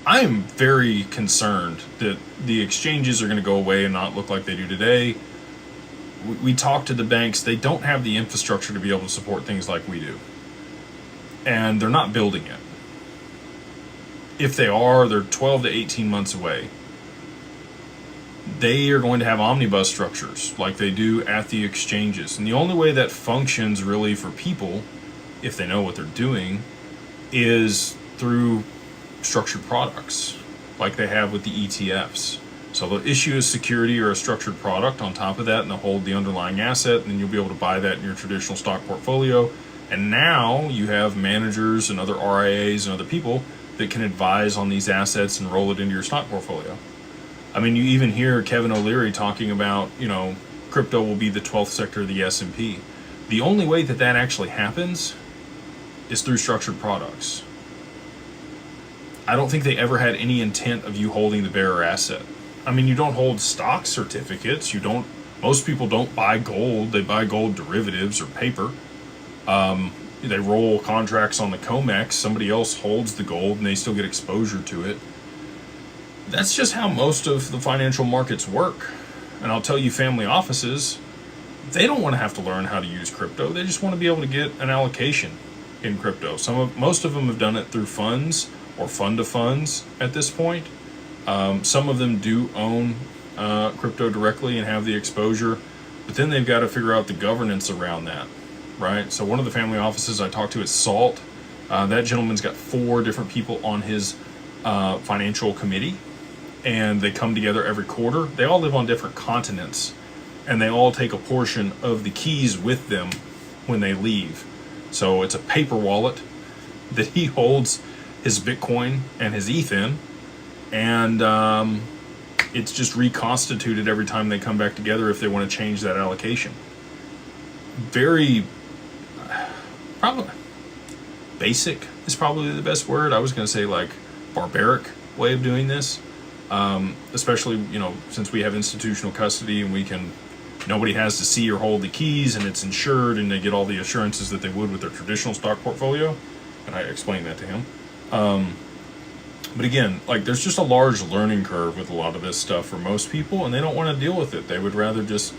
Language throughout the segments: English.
I am very concerned that the exchanges are going to go away and not look like they do today. We talk to the banks, they don't have the infrastructure to be able to support things like we do. And they're not building it. If they are, they're 12 to 18 months away. They are going to have omnibus structures like they do at the exchanges. And the only way that functions really for people, if they know what they're doing, is through structured products like they have with the ETFs. So they'll issue a security or a structured product on top of that, and they'll hold the underlying asset, and then you'll be able to buy that in your traditional stock portfolio. And now you have managers and other RIAs and other people that can advise on these assets and roll it into your stock portfolio. I mean, you even hear Kevin O'Leary talking about, crypto will be the 12th sector of the S&P. The only way that that actually happens is through structured products. I don't think they ever had any intent of you holding the bearer asset. I mean, you don't hold stock certificates. Most people don't buy gold. They buy gold derivatives or paper. They roll contracts on the COMEX. Somebody else holds the gold and they still get exposure to it. That's just how most of the financial markets work. And I'll tell you, family offices, they don't want to have to learn how to use crypto. They just want to be able to get an allocation in crypto. Most of them have done it through funds or fund to funds at this point. Some of them do own crypto directly and have the exposure, but then they've got to figure out the governance around that, right? So one of the family offices I talked to is Salt. That gentleman's got 4 different people on his financial committee, and they come together every quarter. They all live on different continents, and they all take a portion of the keys with them when they leave. So it's a paper wallet that he holds his Bitcoin and his ETH in, and it's just reconstituted every time they come back together if they want to change that allocation. Very, probably, basic is probably the best word. I was going to say like barbaric way of doing this, especially, since we have institutional custody and nobody has to see or hold the keys, and it's insured, and they get all the assurances that they would with their traditional stock portfolio. And I explained that to him. But again, there's just a large learning curve with a lot of this stuff for most people, and they don't want to deal with it. They would rather just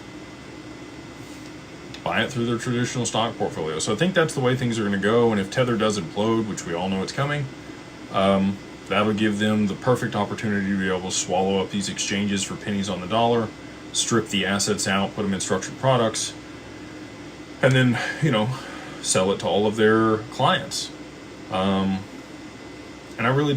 buy it through their traditional stock portfolio. So I think that's the way things are going to go. And if Tether does implode, which we all know it's coming, that'll give them the perfect opportunity to be able to swallow up these exchanges for pennies on the dollar, strip the assets out, put them in structured products, and then, sell it to all of their clients. And I really